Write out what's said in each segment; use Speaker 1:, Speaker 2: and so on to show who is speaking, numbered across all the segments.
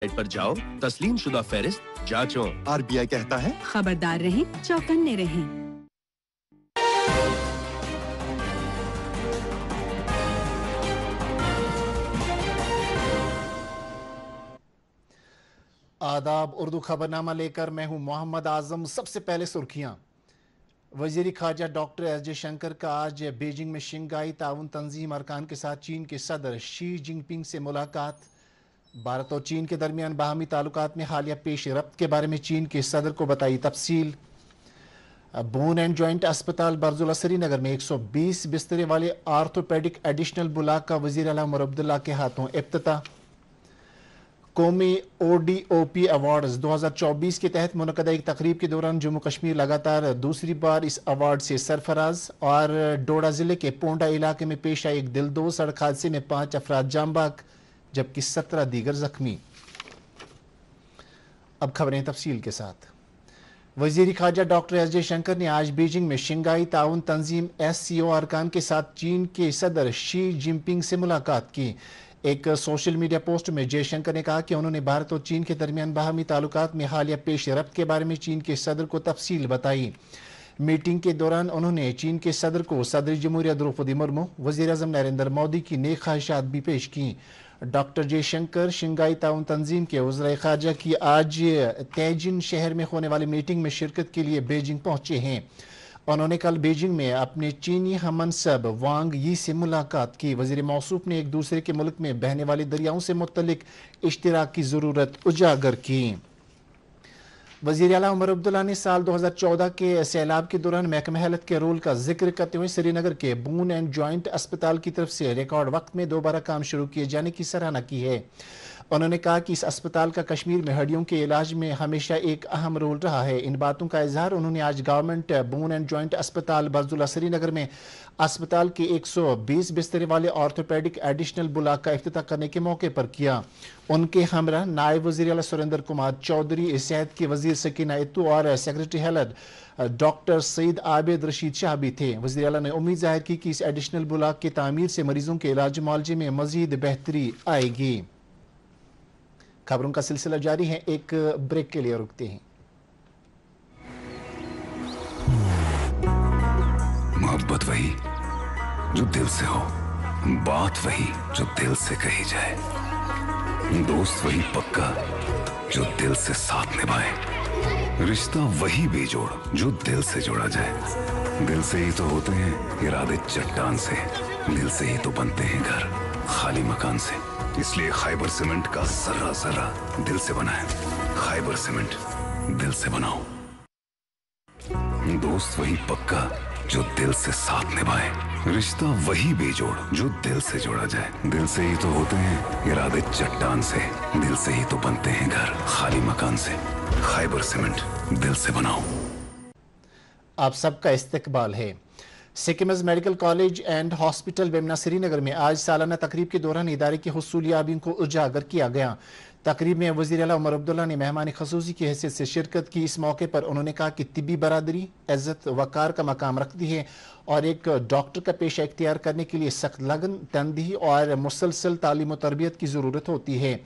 Speaker 1: पर जाओ, तस्लीम शुदा फहरिस्त जांचो।
Speaker 2: RBI कहता है
Speaker 3: खबरदार रहें, चौकन्ने रहें।
Speaker 4: आदाब, उर्दू खबरनामा लेकर मैं हूं मोहम्मद आजम। सबसे पहले सुर्खियां। वजीर खारजा डॉक्टर एस जयशंकर का आज बीजिंग में शंघाई ताउन तंजीम अरकान के साथ चीन के सदर शी जिनपिंग से मुलाकात। भारत और चीन के दरमियान बाहमी ताल्लुकात में हालिया पेश रफ्त के बारे में चीन के सदर को बताई तफसील। बोन एंड जॉइंट अस्पताल बर्जुला श्रीनगर में 120 बिस्तरे वाले आर्थोपेडिक एडिशनल ब्लॉक का वजीर आला उमर अब्दुल्ला के हाथों इफ्तिताह। कौमी ODOP अवार्ड्स 2024 के तहत मुनक़दा एक तकरीब के दौरान जम्मू कश्मीर लगातार दूसरी बार इस अवार्ड से सरफराज। और डोडा जिले के पोंडा इलाके में पेश आए एक दिलदोज सड़क हादसे में 5 अफराद जाँ बाग जबकि 17 दीगर जख्मी। अब खबरें तफसील के साथ। वजीर खारजा डॉक्टर एस जयशंकर ने आज बीजिंग में शंघाई ताउन तंजीम SCO अरकान के साथ चीन के सदर शी जिनपिंग से मुलाकात की। एक सोशल मीडिया पोस्ट में जयशंकर ने कहा कि उन्होंने भारत और चीन के दरमियान बाहमी ताल्लुकात में हालिया पेश रफ्त के बारे में चीन के सदर को तफसील बताई। मीटिंग के दौरान उन्होंने चीन के सदर को सदर जमहूरिया द्रौपदी मुर्मू, वज़ीर आज़म नरेंद्र मोदी की नेक ख्वाहिशात भी पेश की। डॉक्टर जयशंकर शंघाई ताउन तंजीम के वज़ीर खारजा की आज तेजिन शहर में होने वाली मीटिंग में शिरकत के लिए बीजिंग पहुंचे हैं। उन्होंने कल बीजिंग में अपने चीनी हमनसब वांग यी से मुलाकात की। वज़ीर मौसूफ ने एक दूसरे के मुल्क में बहने वाले दरियाओं से मुतल्लिक इश्तिराक की ज़रूरत उजागर की। वज़ीर आला उमर अब्दुल्ला ने साल 2014 के सैलाब के दौरान महकमा हेल्थ के रोल का जिक्र करते हुए श्रीनगर के बोन एंड जॉइंट अस्पताल की तरफ से रिकॉर्ड वक्त में दोबारा काम शुरू किए जाने की सराहना की है। उन्होंने कहा कि इस अस्पताल का कश्मीर में हड्डियों के इलाज में हमेशा एक अहम रोल रहा है। इन बातों का इजहार उन्होंने आज गवर्नमेंट बोन एंड जॉइंट अस्पताल बर्जुला श्रीनगर में अस्पताल के 120 बिस्तरे वाले ऑर्थोपेडिक एडिशनल ब्लॉक का इफ्तिताह करने के मौके पर किया। उनके हमरा नायब वज़ीर आला सुरेंद्र कुमार चौधरी, सेहत के वजीर सकीना इत्तू और secretary health doctor Saeed Abid Rashid Shah भी थे। वज़ीर आला ने उम्मीद जाहिर की कि इस एडिशनल ब्लॉक की तामीर से मरीजों के इलाज मुआवजे में मजीद बेहतरी आएगी। खबरों का सिलसिला जारी है, एक ब्रेक के लिए रुकते हैं।
Speaker 5: मोहब्बत वही जो दिल से हो, बात वही जो दिल से कही जाए, दोस्त वही पक्का जो दिल से साथ निभाए, रिश्ता वही बेजोड़ जो दिल से जोड़ा जाए। दिल से ही तो होते हैं इरादे चट्टान से, दिल से ही तो बनते हैं घर खाली मकान से। इसलिए खैबर सीमेंट का जर्रा जर्रा दिल से बना है। खैबर सीमेंट, दिल से बनाओ। दोस्त वही पक्का जो दिल से साथ निभाए, रिश्ता वही बेजोड़ जो दिल से जोड़ा जाए। दिल से ही तो होते हैं इरादे चट्टान से, दिल से ही तो बनते हैं घर खाली मकान से। खैबर सीमेंट, दिल से बनाओ।
Speaker 4: आप सबका इस्तकबाल है। Sikkim's medical college and hospital Bemina Srinagar में आज सालाना तकरीब के दौरान इदारे की हुसूलियाबियों को उजागर किया गया। तकरीब में वज़ीर आला उमर अब्दुल्ला ने मेहमान खसूसी की हैसियत से शिरकत की। इस मौके पर उन्होंने कहा कि तिब्बी बरादरी इज़्ज़त वक़ार का मकाम रखती है और एक डॉक्टर का पेशा इख्तियार करने के लिए सख्त लगन, तनदेही और मुसलसल तालीम व तरबियत की ज़रूरत होती है।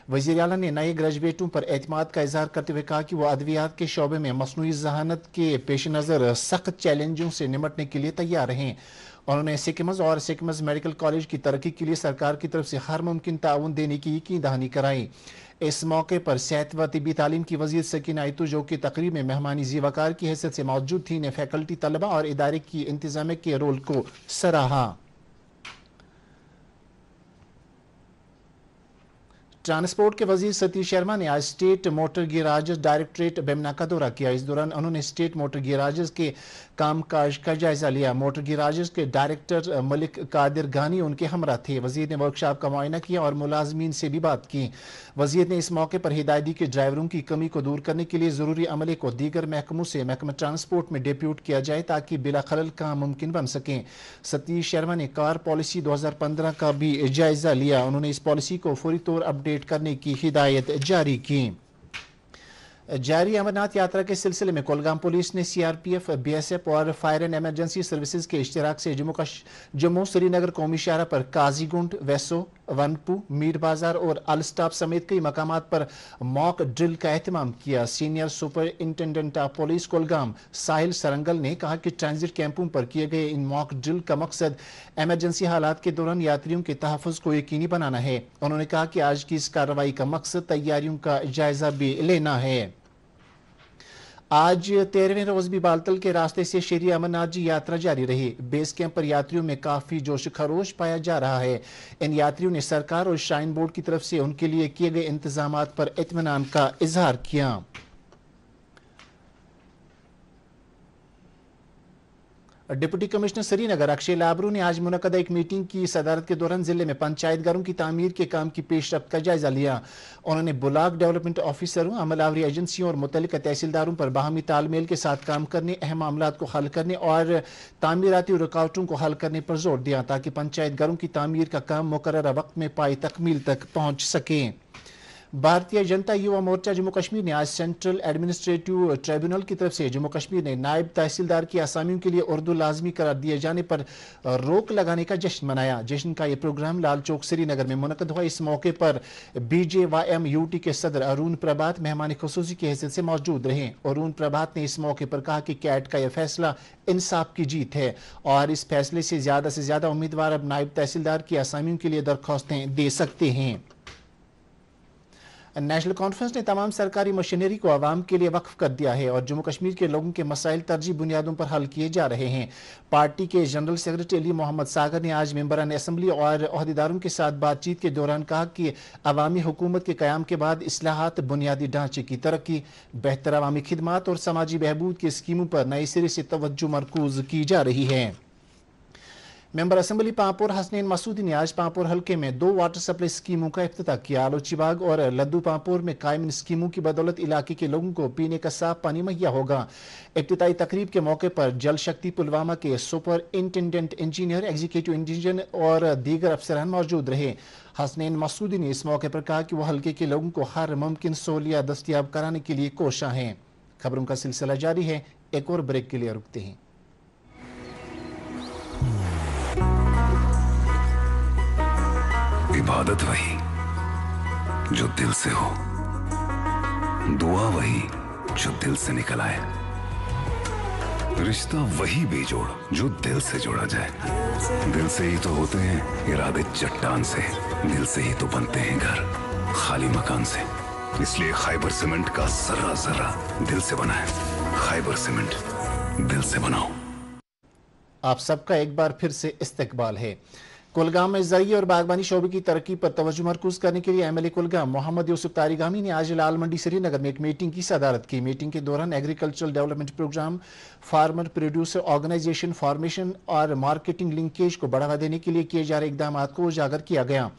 Speaker 4: वज़ीर आला ने नए ग्रेजुएटों पर एतमाद का इजहार करते हुए कहा कि वह अद्वियात के शोबे में मसनूई ज़हानत के पेश नज़र सख्त चैलेंजों से निमटने के लिए तैयार हैं। उन्होंने सिक्किम्स और सिक्किम्स मेडिकल कॉलेज की तरक्की के लिए सरकार की तरफ से हर मुमकिन ताउन देने की यकीन दहानी कराई। इस मौके पर सेहत व तिब्बी तालीम की वज़ीर सकीना इत्तू जो कि तकरीब में मेहमानी ज़ीवकार की हैसियत से मौजूद थी, ने फैकल्टी, तलबा और इदारे की इंतजाम के रोल को सराहा। ट्रांसपोर्ट के वजीर सतीश शर्मा ने आज state motor garage directorate Bemina का दौरा किया। इस दौरान उन्होंने स्टेट मोटर गैराज के कामकाज का जायजा लिया। मोटर गैराज के डायरेक्टर मलिक कादिर गानी उनके हमरा थे। वजीर ने वर्कशॉप का मुआयना किया और मुलाजमीन से भी बात की। वजीर ने इस मौके पर हिदायत दी कि ड्राइवरों की कमी को दूर करने के लिए जरूरी अमले को दीगर महकमों से महकमा ट्रांसपोर्ट में डिप्यूट किया जाए ताकि बिला खलल काम मुमकिन बन सके। सतीश शर्मा ने कार पॉलिसी 2015 का भी जायजा लिया। उन्होंने इस पॉलिसी को फौरी तौर अपडेट करने की हिदायत जारी की। जारी अमरनाथ यात्रा के सिलसिले में कुलगाम पुलिस ने CRPF, BSF और फायर एंड इमरजेंसी सर्विसेज के इश्तिराक से जम्मू श्रीनगर कौमी शाहरा पर काजीगुंड, वेसो वनपू, मीर बाजार और अलस्टाप समेत कई मकामात पर मॉक ड्रिल का एहतमाम किया। Senior superintendent of police Kulgam Sahil Sarangal ने कहा कि ट्रांजिट कैंपों पर किए गए इन मॉक ड्रिल का मकसद एमरजेंसी हालात के दौरान यात्रियों के तहफ़्फ़ुज़ को यकीनी बनाना है। उन्होंने कहा कि आज की इस कार्रवाई का मकसद तैयारियों का जायजा भी लेना है। आज 13वें रोज भी बालतल के रास्ते से श्री अमरनाथ जी यात्रा जारी रही। बेस कैंप पर यात्रियों में काफी जोश खरोश पाया जा रहा है। इन यात्रियों ने सरकार और श्राइन बोर्ड की तरफ से उनके लिए किए गए इंतजामात पर इत्मीनान का इजहार किया। डिप्टी कमिश्नर श्रीनगर अक्षय लाबरू ने आज मुनक्कदा एक मीटिंग की सदारत के दौरान जिले में पंचायत घरों की तामीर के काम की पेशरफ्त का जायजा लिया। उन्होंने ब्लॉक डेवलपमेंट ऑफिसरों, अमलावरी एजेंसियों और मुतल्लिका तहसीलदारों पर बाहमी तालमेल के साथ काम करने, अहम मामलात को हल करने और तामीराती रुकावटों को हल करने पर जोर दिया ताकि पंचायत घरों की तामीर का काम मुकर्ररा वक्त में पाई तकमील तक पहुंच सके। भारतीय जनता युवा मोर्चा जम्मू कश्मीर ने आज सेंट्रल एडमिनिस्ट्रेटिव ट्रिब्यूनल की तरफ से जम्मू कश्मीर ने नायब तहसीलदार की आसामियों के लिए उर्दू लाजमी करार दिए जाने पर रोक लगाने का जश्न मनाया। जश्न का यह प्रोग्राम लाल चौक श्रीनगर में मुनक्कद हुआ। इस मौके पर BJYM-UT के सदर अरुण प्रभात मेहमान खुसूसी की हैसियत से मौजूद रहे। अरुण प्रभात ने इस मौके पर कहा कि कैट का यह फैसला इंसाफ की जीत है और इस फैसले से ज्यादा उम्मीदवार अब नायब तहसीलदार की आसामियों के लिए दरख्वास्तें दे सकते हैं। नेशनल कॉन्फ्रेंस ने तमाम सरकारी मशीनरी को आवाम के लिए वक्फ कर दिया है और जम्मू कश्मीर के लोगों के मसाइल तरजीह बुनियादों पर हल किए जा रहे हैं। पार्टी के जनरल सेक्रेटरी अली मोहम्मद सागर ने आज मेंबरान असम्बली और अहदेदारों के साथ बातचीत के दौरान कहा कि अवामी हुकूमत के क़याम के बाद इस्लाहात, बुनियादी ढांचे की तरक्की, बेहतर अवामी खिदमात और समाजी बहबूद की स्कीमों पर नए सिरे से तवज्जो मरकूज की जा रही है। मेंबर असम्बली पांपोर हसनैन मसूदी ने आज पांपोर हल्के में 2 वाटर सप्लाई स्कीमों का इफ्तिताह किया। आलोचीबाग और लद्दू पांपोर में कायम इन स्कीमों की बदौलत इलाके के लोगों को पीने का साफ पानी मुहैया होगा। इफ्तिताही तकरीब के मौके पर जल शक्ति पुलवामा के सुपरिंटेंडेंट इंजीनियर, एग्जीक्यूटिव इंजीनियर और दीगर अफसरान मौजूद रहे। हसनैन मसूदी ने इस मौके पर कहा कि वह हल्के के लोगों को हर मुमकिन सहूलियत दस्तयाब कराने के लिए कोशां हैं। खबरों का सिलसिला जारी है, एक और ब्रेक के लिए रुकते हैं।
Speaker 5: इबादत वही जो दिल से हो, दुआ वही जो दिल से निकल आए, रिश्ता वही बेजोड़ जो दिल से जोड़ा जाए। दिल से ही तो होते हैं इरादे चट्टान से, दिल से ही तो बनते हैं घर खाली मकान से। इसलिए खैबर सीमेंट का जर्रा जर्रा दिल से बना है। खैबर सीमेंट, दिल से बनाओ।
Speaker 4: आप सबका एक बार फिर से इस्तकबाल है। कुलगाम में ज़रिए और बागबानी शोबे की तरक्की पर तवज्जो मरकूज करने के लिए MLA कुलगाम मोहम्मद यूसुफ तारिगामी ने आज लाल मंडी श्रीनगर में एक मीटिंग की सदारत की। मीटिंग के दौरान agricultural development programme, farmer producer organisation formation और मार्केटिंग लिंकेज को बढ़ावा देने के लिए किए जा रहे इकदाम को उजागर किया गया।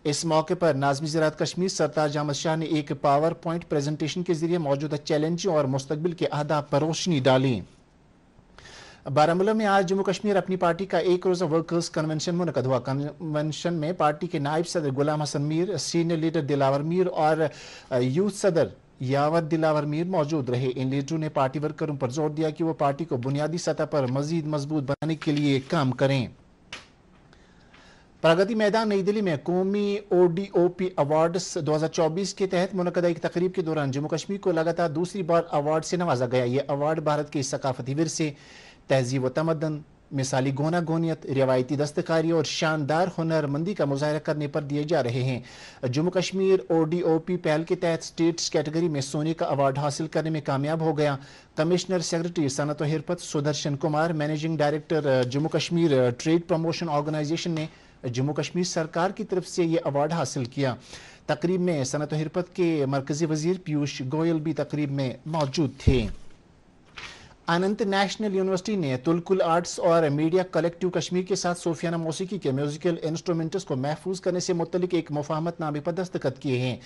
Speaker 4: इस मौके पर नाज़मी ज़राअत कश्मीर सरताज अहमद शाह ने एक पावर पॉइंट प्रेजेंटेशन के जरिए मौजूदा चैलेंजों और मुस्तकबिल के अहदाफ पर रोशनी डाली। बारामूला में आज जम्मू कश्मीर अपनी पार्टी का एक रोज़ा वर्कर्स कन्वेंशन मुनक़द हुआ। कन्वेंशन में पार्टी के नायब सदर गुलाम हसन मीर, सीनियर लीडर दिलावर मीर और यूथ सदर यावर दिलावर मीर मौजूद रहे। इन लीडरों ने पार्टी वर्करों पर जोर दिया कि वो पार्टी को बुनियादी सतह पर मजीद मजबूत बनाने के लिए काम करें। प्रगति मैदान नई दिल्ली में कौमी ODOP अवार्ड्स 2024 के तहत मुनक़दा एक तकरीब के दौरान जम्मू कश्मीर को लगातार दूसरी बार अवार्ड से नवाजा गया। ये अवार्ड भारत के सकाफती विरसे, तहजीब व तमद्दन, मिसाली गोना गोनियत, रिवायती दस्तकारी और शानदार हुनरमंदी का मुजाहरा करने पर दिए जा रहे हैं। जम्मू कश्मीर ODOP पहल के तहत स्टेट्स कैटेगरी में सोने का अवार्ड हासिल करने में कामयाब हो गया। कमिश्नर सेक्रेटरी सनत व हिरफत Sudarshan Kumar, managing director Jammu Kashmir trade promotion organisation ने जम्मू कश्मीर सरकार की तरफ से ये अवार्ड हासिल किया। तकरीब में सनत व हिरफत के मरकजी वजीर पीयूष गोयल भी तकरीब में मौजूद थे। अनंत नेशनल यूनिवर्सिटी ने तुलकुल आर्ट्स और मीडिया कलेक्टिव कश्मीर के साथ सूफियाना मौसीकी के म्यूजिकल इंस्ट्रूमेंट्स को महफूज करने से मुतल्लिक एक मुफाहमतनामे पर दस्तखत किए हैं।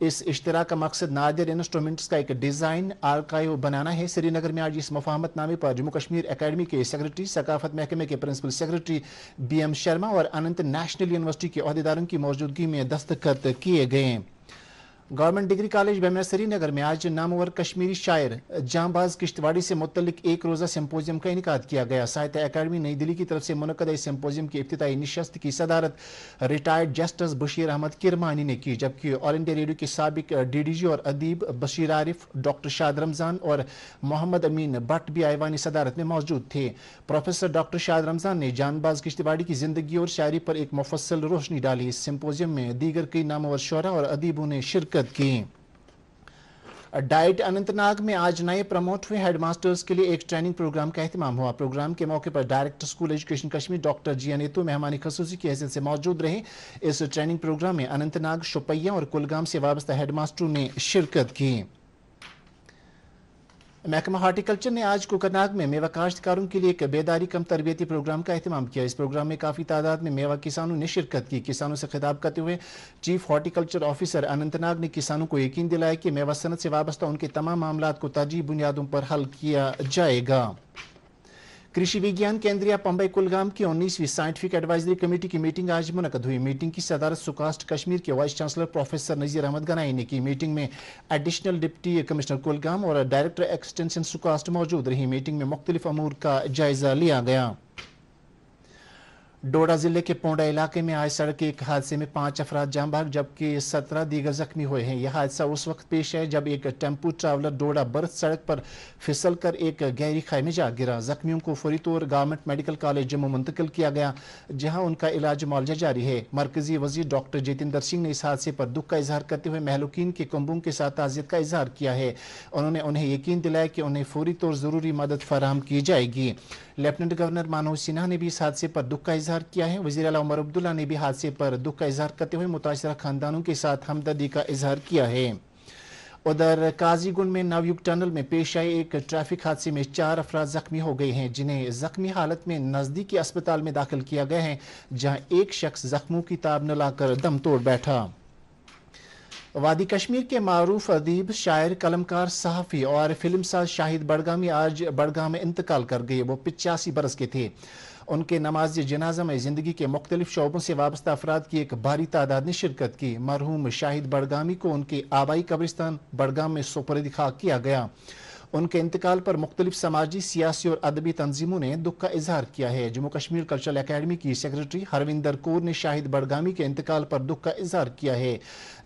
Speaker 4: इस इश्तराक का मकसद नादिर इंस्ट्रूमेंट्स का एक डिज़ाइन आर्काइव बनाना है। श्रीनगर में आज इस मुफाहमतनामे पर जम्मू कश्मीर एकेडमी के सेक्रेटरी, सकाफत महकमे के प्रिंसिपल सेक्रेटरी BM शर्मा और अनंत नेशनल यूनिवर्सिटी के अहदेदारों की मौजूदगी में दस्तखत किए गए। गवर्नमेंट डिग्री कॉलेज बेमिया श्रीनगर में आज नामवर कश्मीरी शायर जांबाज किश्तवाड़ी से मुतल्लिक एक रोज़ा सिम्पोजियम का इनेकाद किया गया। साहित्य अकादमी नई दिल्ली की तरफ से मुनक्कद इस सिम्पोजियम की इफ्तिताई नशस्त की सदारत रिटायर्ड जस्टिस बशीर अहमद किरमानी ने की, जबकि ऑल इंडिया रेडियो के साबिक डीडीजी और अदीब बशीर आरिफ, डॉक्टर शाद रमज़ान और मोहम्मद अमीन भट्ट भी आईवानी सदारत में मौजूद थे। प्रोफेसर डॉक्टर शाद रमज़ान ने जांबाज किश्तवाड़ी की जिंदगी और शायरी पर एक मुफस्सल रोशनी डाली। इस सिम्पोजियम में दीगर कई नामवर शुरा और अदीबों ने शिरकत की। डाइट अनंतनाग में आज नए प्रमोट हुए हेडमास्टर्स के लिए एक ट्रेनिंग प्रोग्राम का एहतमाम हुआ। प्रोग्राम के मौके पर director school education Kashmir doctor G अनेतु मेहमानी खसूसी की हैसियत से मौजूद रहे। इस ट्रेनिंग प्रोग्राम में अनंतनाग, शोपियां और कुलगाम से वाबस्ता हेडमास्टरों ने शिरकत की। महकमा हार्टिकल्चर ने आज कोकरनाग में मेवा काश्तकारों के लिए एक बेदारी कम तरबियती प्रोग्राम का एहतमाम किया। इस प्रोग्राम में काफ़ी तादाद में मेवा किसानों ने शिरकत की। किसानों से खिताब करते हुए चीफ हार्टिकल्चर ऑफिसर अनंतनाग ने किसानों को यकीन दिलाया कि मेवा सनत से वाबस्ता उनके तमाम मामलात को तरजीही बुनियादों पर हल किया जाएगा। कृषि विज्ञान केंद्रीय पंबई कुलगाम की 19वीं साइंटिफिक एडवाइजरी कमेटी की मीटिंग आज मुनक्कद हुई। मीटिंग की सदारत सुकास्ट कश्मीर के vice chancellor professor Nazir Ahmad Ganai ने की। मीटिंग में एडिशनल डिप्टी कमिश्नर कुलगाम और डायरेक्टर एक्सटेंशन सुकास्ट मौजूद रही। मीटिंग में मुख्तलिफ अमूर का जायजा लिया गया। डोडा जिले के पोंडा इलाके में आज सड़क के एक हादसे में 5 अफराद जान बहक जबकि 17 दीगर जख्मी हुए हैं। यह हादसा उस वक्त पेश है जब एक टेम्पू ट्रैवलर डोडा बर्थ सड़क पर फिसल कर एक गहरी खाई में जा गिरा। जख्मियों को फौरी तौर गवर्नमेंट मेडिकल कॉलेज जम्मू मुंतकिल किया गया, जहां उनका इलाज मुआवजा जारी है। मरकजी वजीर डॉक्टर जितेंद्र सिंह ने इस हादसे पर दुख का इजहार करते हुए महलूकीन के कुंबों के साथ ताज़ियत का इजहार किया है। उन्होंने उन्हें यकीन दिलाया कि उन्हें फौरी तौर जरूरी मदद फराहम की जाएगी। लेफ्टिनेंट गवर्नर मनोज सिन्हा ने भी इस हादसे पर दुख का इजहार किया है। वज़ीर आला उमर अब्दुल्ला ने भी हादसे पर दुख का इजहार करते हुए मुतासरा खानदानों के साथ हमदर्दी का इजहार किया है। उधर काजीगुंड में नवयुग टनल में पेश आए एक ट्रैफिक हादसे में 4 अफराद जख्मी हो गए हैं, जिन्हें जख्मी हालत में नजदीकी अस्पताल में दाखिल किया गया है, जहां एक शख्स जख्मों की ताब न लाकर दम तोड़ बैठा। वादी कश्मीर के मारूफ अदीब, शायर, कलमकार, सहाफ़ी और फिल्मसाज शाहिद बड़गामी आज बड़गाम में इंतकाल कर गए। वो 85 बरस के थे। उनके नमाज जनाजा में ज़िंदगी के मुख्तलिफ शोबों से वाबस्ता अफराद की एक भारी तादाद ने शिरकत की। मरहूम शाहिद बड़गामी को उनके आबाई कब्रिस्तान बड़गाम में सुपुर्द खाक किया गया। उनके इंतकाल पर मुख्तलिफ समाजी, सियासी और अदबी तंजीमों ने दुख का इजहार किया है। जम्मू कश्मीर कल्चरल अकेडमी की सेक्रेटरी हरविंदर कौर ने शाहिद बड़गामी के इंतकाल पर दुख का इजहार किया है।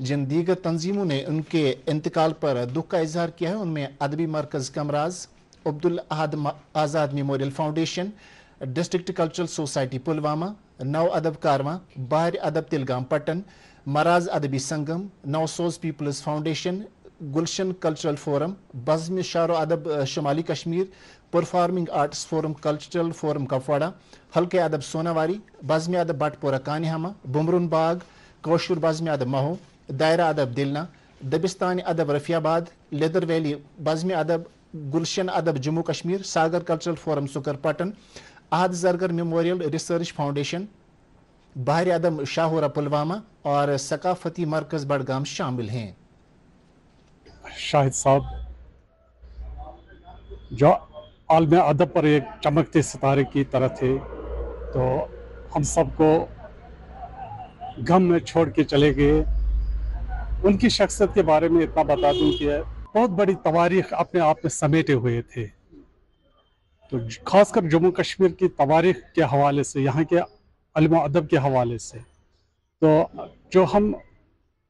Speaker 4: जिन दीगर तंजीमों ने उनके इंतकाल पर दुख का इजहार किया है उनमें अदबी मरकज़ Kamraz, Abdul Ahad Azad memorial foundation, district cultural society Pulwama, नौ अदब कारवां, बाहर अदब तिलगाम पटन, मराज अदबी संगम, नौसोज people's foundation, Gulshan cultural forum, बज़्म शार अदब शुमाली Kashmir, performing arts forum, cultural forum Kupwara, हल्के अदब सोनावारी, बज़्म अदब बटपोरा कानिहामा, बुमरुन बाग, कौशुर बज़्म अदब महो, दायरा अदब दिलना, दबिस्तान अदब रफियाबाद, लेदर वैली बज़्म अदब, गुलशन अदब जम्मू कश्मीर, सागर कल्चरल फोरम सुकर पटन, अहद जरगर मेमोरियल रिसर्च फाउंडेशन, बाहर अदब शाहौरा पुलवामा और सकाफती मरकज बड़गाम शामिल हैं।
Speaker 2: शाहिद साहब जो आलम अदब पर एक चमकते सितारे की तरह थे, तो हम सबको गम में छोड़ के चले गए। उनकी शख्सियत के बारे में इतना बता दूं कि बहुत बड़ी तवारीख अपने आप में समेटे हुए थे। तो खासकर जम्मू कश्मीर की तवारीख के हवाले से, यहाँ के इल्म अदब के हवाले से, तो जो हम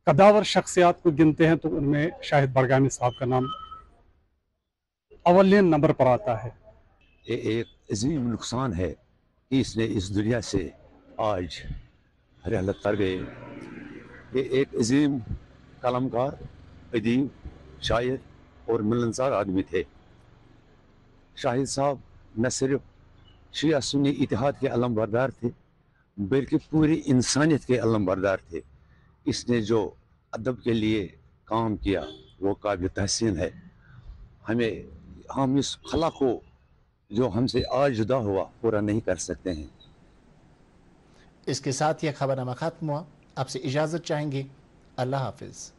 Speaker 2: कदावर शख्सियात को गिनते हैं तो उनमें शाहिद बड़गामी साहब का नाम अव्वल नंबर पर आता है।
Speaker 6: ये एक अजीम नुकसान है कि इसने इस दुनिया से आज हरियालत कर गए। ये एक अजीम कलमकार, अदीब, शायर और मिलनसार आदमी थे। शाहिद साहब न सिर्फ शिया सुन्नी इतिहाद के अलम बरदार थे, बल्कि पूरी इंसानियत के अलम बरदार थे। इसने जो अदब के लिए काम किया वो काबिल तहसीन है। हम इस खला को जो हमसे आज जुदा हुआ पूरा नहीं कर सकते हैं।
Speaker 4: इसके साथ यह खबरनामा खत्म हुआ। आपसे इजाज़त चाहेंगे। अल्लाह हाफिज़।